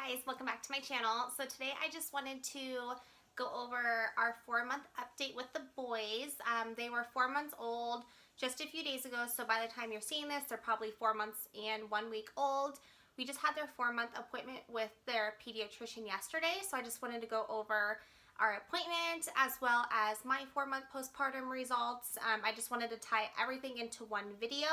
guys, welcome back to my channel. So today I just wanted to go over our 4-month update with the boys. They were 4 months old just a few days ago, so by the time you're seeing this, they're probably 4 months and 1 week old. We just had their 4-month appointment with their pediatrician yesterday, so I just wanted to go over our appointment as well as my 4-month postpartum results. I just wanted to tie everything into one video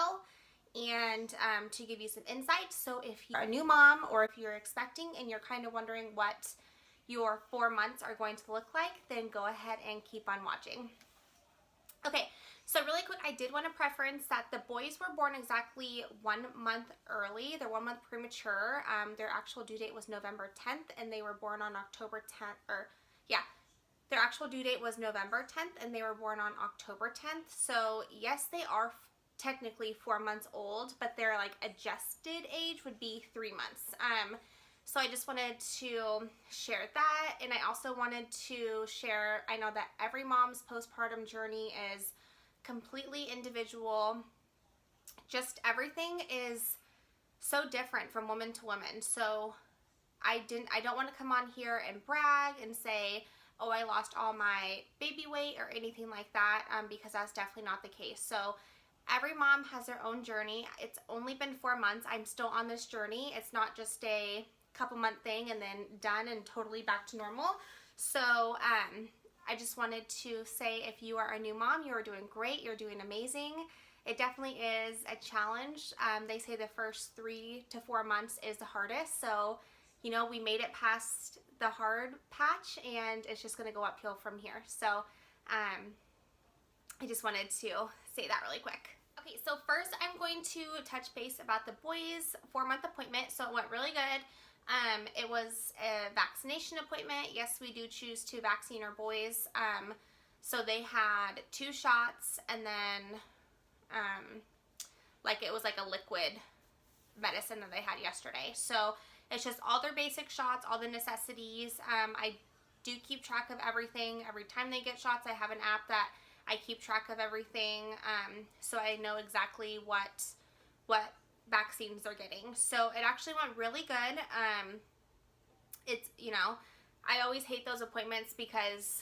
and to give you some insight. So if you're a new mom or if you're expecting and you're kind of wondering what your 4 months are going to look like, then go ahead and keep on watching. Okay, so really quick, I did want to preference that the boys were born exactly 1 month early. They're 1 month premature. Their actual due date was November 10th and they were born on October 10th, their actual due date was November 10th and they were born on October 10th. So yes, they are technically 4 months old, but their like adjusted age would be 3 months. So I just wanted to share that, and I also wanted to share, I know that every mom's postpartum journey is completely individual. Just everything is so different from woman to woman. So I don't want to come on here and brag and say, oh, I lost all my baby weight or anything like that, because that's definitely not the case. So every mom has their own journey. It's only been 4 months. I'm still on this journey. It's not just a couple month thing and then done and totally back to normal. So I just wanted to say, if you are a new mom, you are doing great. You're doing amazing. It definitely is a challenge. They say the first 3 to 4 months is the hardest. So, you know, we made it past the hard patch and it's just going to go uphill from here. So I just wanted to say that really quick. Okay, so first I'm going to touch base about the boys' 4-month appointment. So it went really good. It was a vaccination appointment. Yes, we do choose to vaccinate our boys. So they had 2 shots and then it was like a liquid medicine that they had yesterday. So it's just all their basic shots, all the necessities. I do keep track of everything. Every time they get shots, I have an app that I keep track of everything, so I know exactly what vaccines they're getting. So it actually went really good. It's, you know, I always hate those appointments because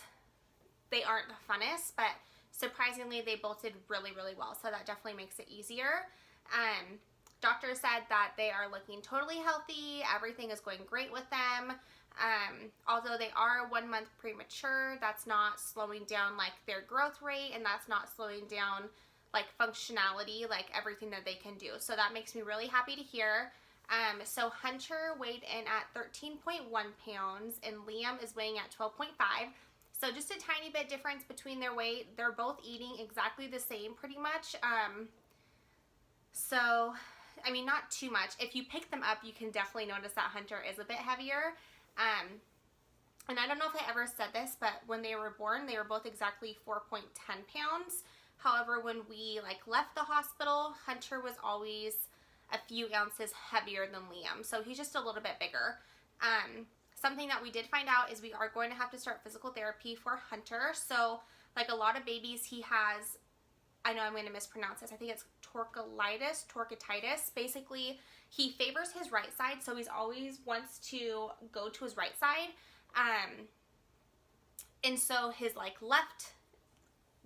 they aren't the funnest, but surprisingly they both did really, really well. So that definitely makes it easier. Doctor said that they are looking totally healthy. Everything is going great with them. Although they are 1 month premature, that's not slowing down like their growth rate, and that's not slowing down like functionality, like everything that they can do. So that makes me really happy to hear. So Hunter weighed in at 13.1 pounds and Liam is weighing at 12.5. So just a tiny bit difference between their weight. They're both eating exactly the same pretty much. So, I mean, not too much. If you pick them up, you can definitely notice that Hunter is a bit heavier. And I don't know if I ever said this, but when they were born, they were both exactly 4.10 pounds. However, when we left the hospital, Hunter was always a few ounces heavier than Liam. So he's just a little bit bigger. Something that we did find out is we are going to have to start physical therapy for Hunter. So like a lot of babies, he has, I know I'm going to mispronounce this, I think it's torcitis. Basically, he favors his right side, so he's always wants to go to his right side. And so his left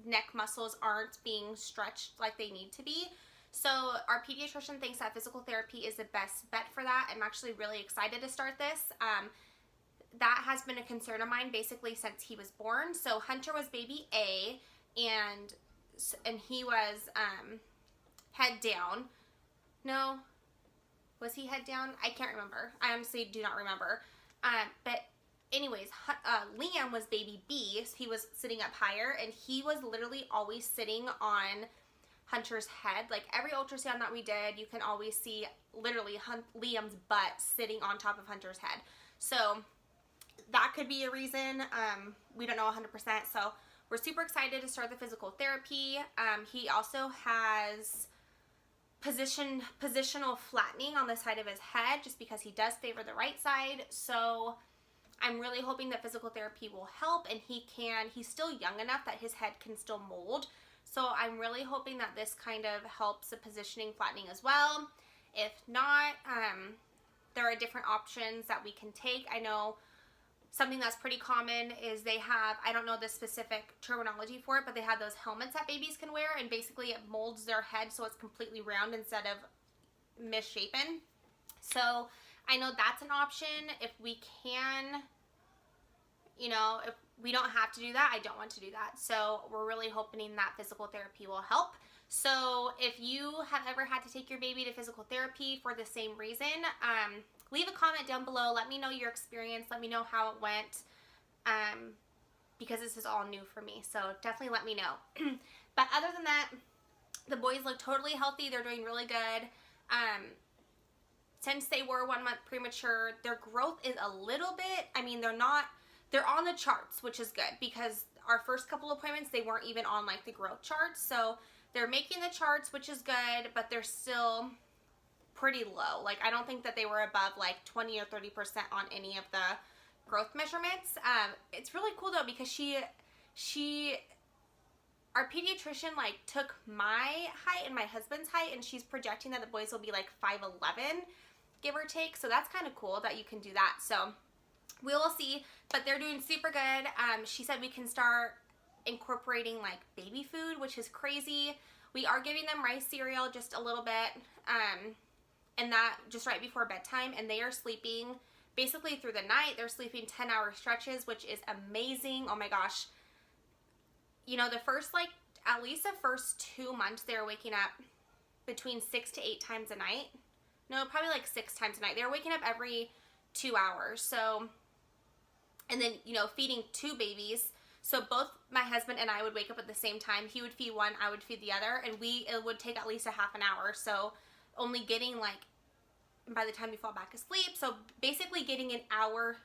neck muscles aren't being stretched like they need to be. So our pediatrician thinks that physical therapy is the best bet for that. I'm actually really excited to start this. That has been a concern of mine basically since he was born. So Hunter was baby A, and he was head down. No, was he head down? I can't remember. I honestly do not remember. But anyways, Liam was baby B, so he was sitting up higher, and he was literally always sitting on Hunter's head. Like every ultrasound that we did, you can always see literally Liam's butt sitting on top of Hunter's head. So that could be a reason. We don't know 100%. So we're super excited to start the physical therapy. He also has positional flattening on the side of his head just because he does favor the right side. So I'm really hoping that physical therapy will help, and he's still young enough that his head can still mold. So I'm really hoping that this kind of helps the positioning flattening as well. If not, there are different options that we can take. I know something that's pretty common is they have, I don't know the specific terminology for it, but they have those helmets that babies can wear, and basically it molds their head so it's completely round instead of misshapen. So I know that's an option. If we can, you know, if we don't have to do that, I don't want to do that. So we're really hoping that physical therapy will help. So if you have ever had to take your baby to physical therapy for the same reason, leave a comment down below. Let me know your experience. Let me know how it went, because this is all new for me. So definitely let me know. But other than that, the boys look totally healthy. They're doing really good. Since they were 1 month premature, their growth is a little bit, I mean, they're on the charts, which is good, because our first couple appointments, they weren't even on like the growth charts. So they're making the charts, which is good, but they're still pretty low. Like, I don't think that they were above like 20 or 30% on any of the growth measurements. It's really cool though, because our pediatrician like took my height and my husband's height, and she's projecting that the boys will be like 5'11", give or take. So that's kind of cool that you can do that. So we will see, but they're doing super good. She said we can start incorporating like baby food, which is crazy. We are giving them rice cereal just a little bit, and that just right before bedtime, and they are sleeping basically through the night. They're sleeping 10-hour stretches, which is amazing. Oh my gosh. You know, the first, like, at least the first 2 months, they were waking up between 6 to 8 times a night. No, probably like 6 times a night. They were waking up every 2 hours. So, and then, you know, feeding 2 babies. So both my husband and I would wake up at the same time. He would feed one, I would feed the other, and it would take at least a half an hour. So only getting like, by the time we fall back asleep, so basically getting an hour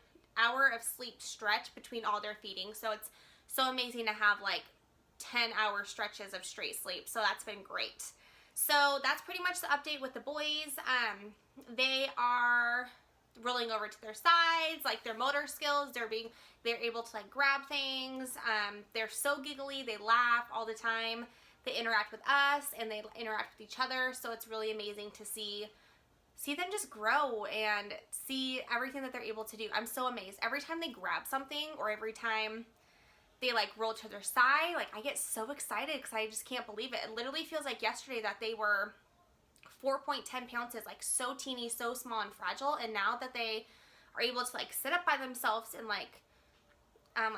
of sleep stretch between all their feeding. So it's so amazing to have like 10-hour stretches of straight sleep. So that's been great. So that's pretty much the update with the boys. They are rolling over to their sides, like their motor skills, they're able to like grab things. They're so giggly, they laugh all the time. They interact with us and they interact with each other. So it's really amazing to see them just grow and see everything that they're able to do. I'm so amazed. Every time they grab something, or every time they like roll to their side, like I get so excited because I just can't believe it. It literally feels like yesterday that they were 4.10 pounds, like so teeny, so small and fragile, and now that they are able to like sit up by themselves and like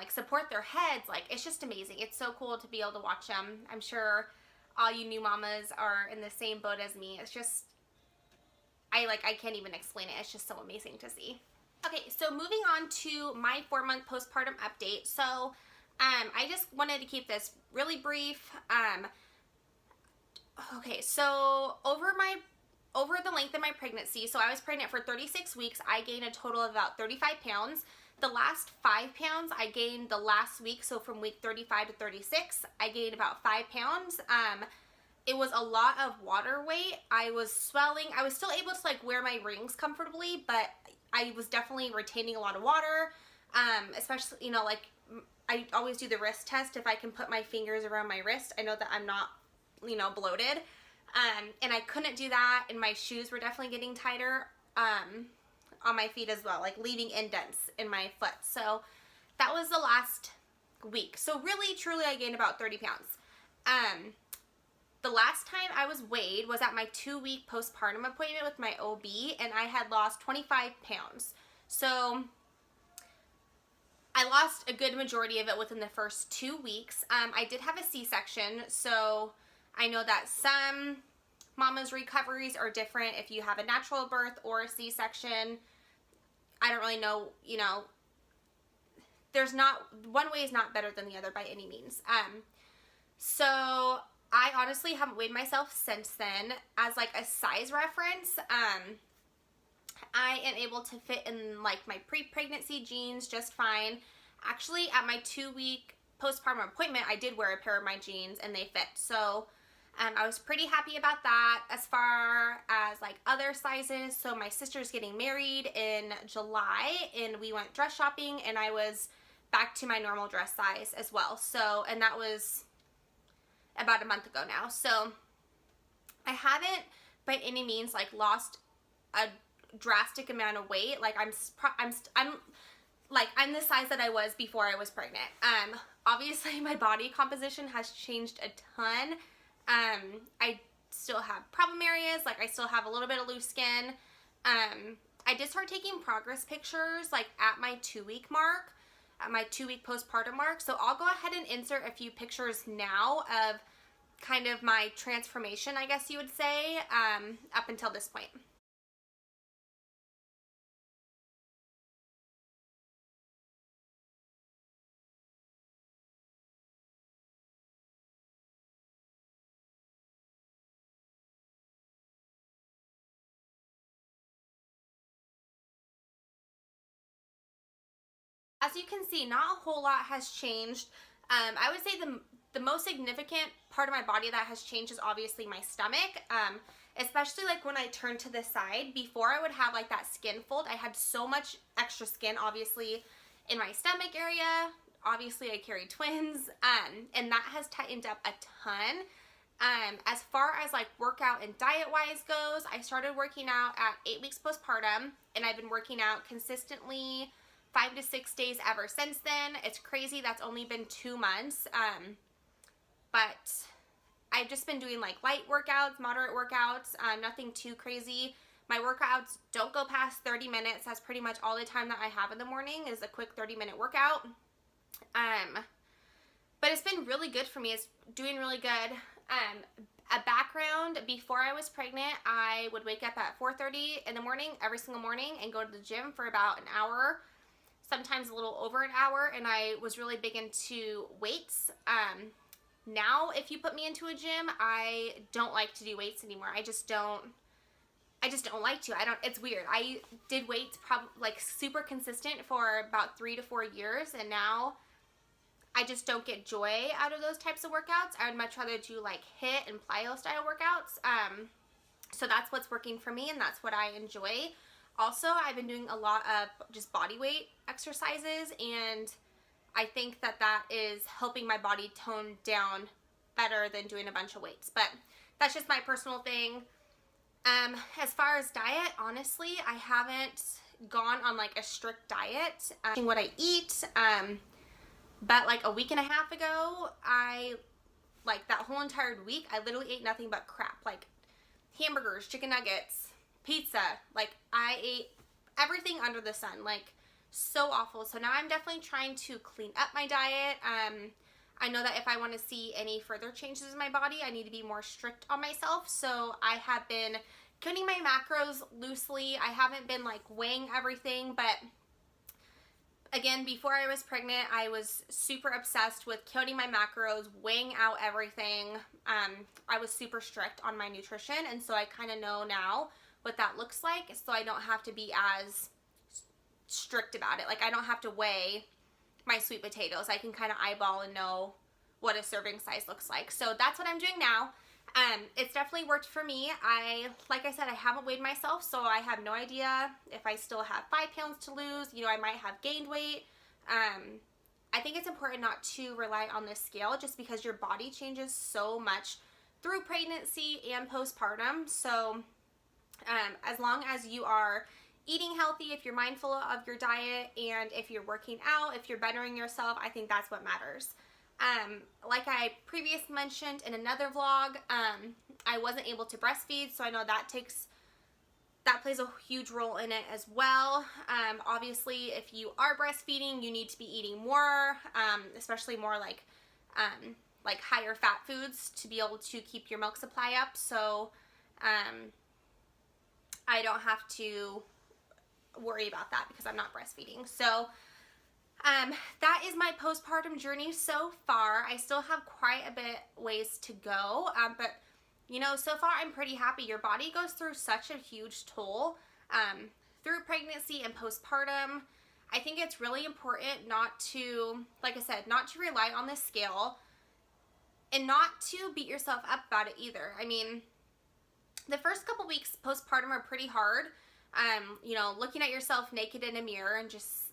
support their heads, like it's just amazing. It's so cool to be able to watch them. I'm sure all you new mamas are in the same boat as me. It's just, I can't even explain it. It's just so amazing to see. Okay, so moving on to my 4-month postpartum update. So I just wanted to keep this really brief. Okay, so over the length of my pregnancy, so I was pregnant for 36 weeks, I gained a total of about 35 pounds. The last 5 pounds I gained the last week, so from week 35 to 36, I gained about 5 pounds. It was a lot of water weight. I was swelling. I was still able to like wear my rings comfortably, but I was definitely retaining a lot of water, especially, you know, like I always do the wrist test. If I can put my fingers around my wrist, I know that I'm not, you know, bloated. And I couldn't do that, and my shoes were definitely getting tighter on my feet as well, like leaving indents in my foot. So that was the last week. So really, truly, I gained about 30 pounds. The last time I was weighed was at my 2-week postpartum appointment with my OB, and I had lost 25 pounds. So I lost a good majority of it within the first 2 weeks. I did have a C-section, so I know that some mamas' recoveries are different if you have a natural birth or a C-section. I don't really know, you know, one way is not better than the other by any means. So I honestly haven't weighed myself since then. As like a size reference, I am able to fit in like my pre-pregnancy jeans just fine. Actually, at my 2-week postpartum appointment, I did wear a pair of my jeans and they fit. So I was pretty happy about that. As far as like other sizes, so my sister's getting married in July and we went dress shopping and I was back to my normal dress size as well. So, and that was about a month ago now. So I haven't by any means like lost a drastic amount of weight. Like I'm the size that I was before I was pregnant. Obviously my body composition has changed a ton. I still have problem areas, like I still have a little bit of loose skin. I did start taking progress pictures like at my 2-week mark, at my 2-week postpartum mark. So I'll go ahead and insert a few pictures now of kind of my transformation, I guess you would say, up until this point. As you can see, not a whole lot has changed. I would say the most significant part of my body that has changed is obviously my stomach. Especially like when I turn to the side. Before I would have like that skin fold. I had so much extra skin, obviously, in my stomach area. Obviously, I carry twins, and that has tightened up a ton. As far as like workout and diet wise goes, I started working out at 8 weeks postpartum, and I've been working out consistently 5 to 6 days ever since then. It's crazy. That's only been 2 months. But I've just been doing like light workouts, moderate workouts, nothing too crazy. My workouts don't go past 30 minutes. That's pretty much all the time that I have in the morning is a quick 30-minute workout. But it's been really good for me. It's doing really good. A background, before I was pregnant, I would wake up at 4:30 in the morning every single morning and go to the gym for about an hour, sometimes a little over an hour, and I was really big into weights. Now, if you put me into a gym, I don't like to do weights anymore. I just don't like to. It's weird. I did weights probably like super consistent for about 3 to 4 years, and now I just don't get joy out of those types of workouts. I would much rather do like HIIT and plyo style workouts. So that's what's working for me, and that's what I enjoy. Also, I've been doing a lot of just body weight exercises, and I think that that is helping my body tone down better than doing a bunch of weights. But that's just my personal thing. As far as diet, honestly, I haven't gone on like a strict diet. What I eat, but like a week and a half ago, like that whole entire week, I literally ate nothing but crap. Like hamburgers, chicken nuggets, pizza. Like I ate everything under the sun. Like so awful. So now I'm definitely trying to clean up my diet. I know that if I want to see any further changes in my body, I need to be more strict on myself. So I have been counting my macros loosely. I haven't been like weighing everything, but again, before I was pregnant, I was super obsessed with counting my macros, weighing out everything. I was super strict on my nutrition, and so I kind of know now what that looks like, so I don't have to be as strict about it. Like I don't have to weigh my sweet potatoes. I can kind of eyeball and know what a serving size looks like. So that's what I'm doing now. It's definitely worked for me. Like I said, I haven't weighed myself, so I have no idea if I still have 5 pounds to lose. You know, I might have gained weight. I think it's important not to rely on this scale just because your body changes so much through pregnancy and postpartum. So as long as you are eating healthy, if you're mindful of your diet, and if you're working out, if you're bettering yourself, I think that's what matters. Like I previously mentioned in another vlog, I wasn't able to breastfeed, so I know that plays a huge role in it as well. Obviously, if you are breastfeeding, you need to be eating more, especially more like higher fat foods to be able to keep your milk supply up. So I don't have to worry about that because I'm not breastfeeding. So that is my postpartum journey so far. I still have quite a bit ways to go, but you know, so far I'm pretty happy. Your body goes through such a huge toll through pregnancy and postpartum. I think it's really important not to, like I said, not to rely on this scale and not to beat yourself up about it either. I mean, the first couple weeks postpartum are pretty hard. You know, looking at yourself naked in a mirror, and just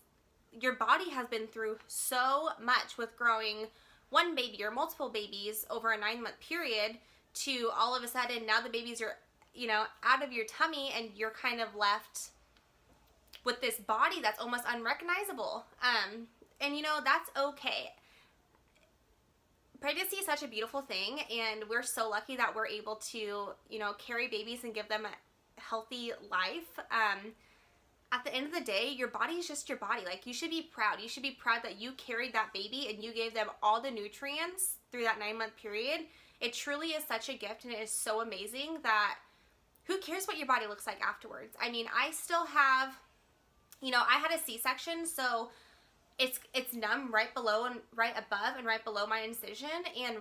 your body has been through so much with growing one baby or multiple babies over a 9-month period to all of a sudden now the babies are you know, out of your tummy, and you're kind of left with this body that's almost unrecognizable. And you know, that's okay. Pregnancy is such a beautiful thing, and we're so lucky that we're able to, you know, carry babies and give them a healthy life. At the end of the day, your body is just your body. Like, you should be proud. You should be proud that you carried that baby and you gave them all the nutrients through that 9-month period. It truly is such a gift, and it is so amazing that who cares what your body looks like afterwards? I mean, I still have, you know, I had a C-section, so it's numb right below and right above and right below my incision. And,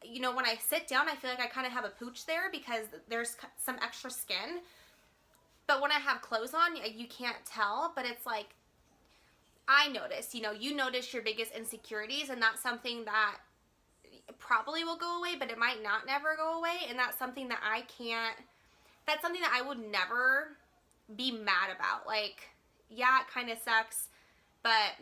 you know, when I sit down, I feel like I kind of have a pooch there because there's some extra skin. But when I have clothes on, you can't tell, but it's like, I notice, you know, you notice your biggest insecurities, and that's something that probably will go away, but it might not never go away. And that's something that that's something that I would never be mad about. Like, yeah, it kind of sucks, but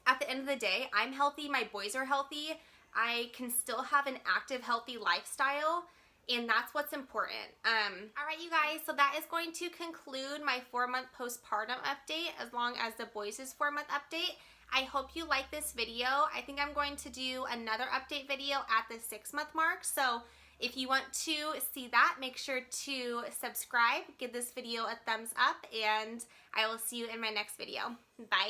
at the end of the day, I'm healthy, my boys are healthy, I can still have an active, healthy lifestyle, and that's what's important. Alright, you guys, so that is going to conclude my 4-month postpartum update, as long as the boys' 4-month update. I hope you like this video. I think I'm going to do another update video at the 6-month mark, so if you want to see that, make sure to subscribe, give this video a thumbs up, and I will see you in my next video. Bye!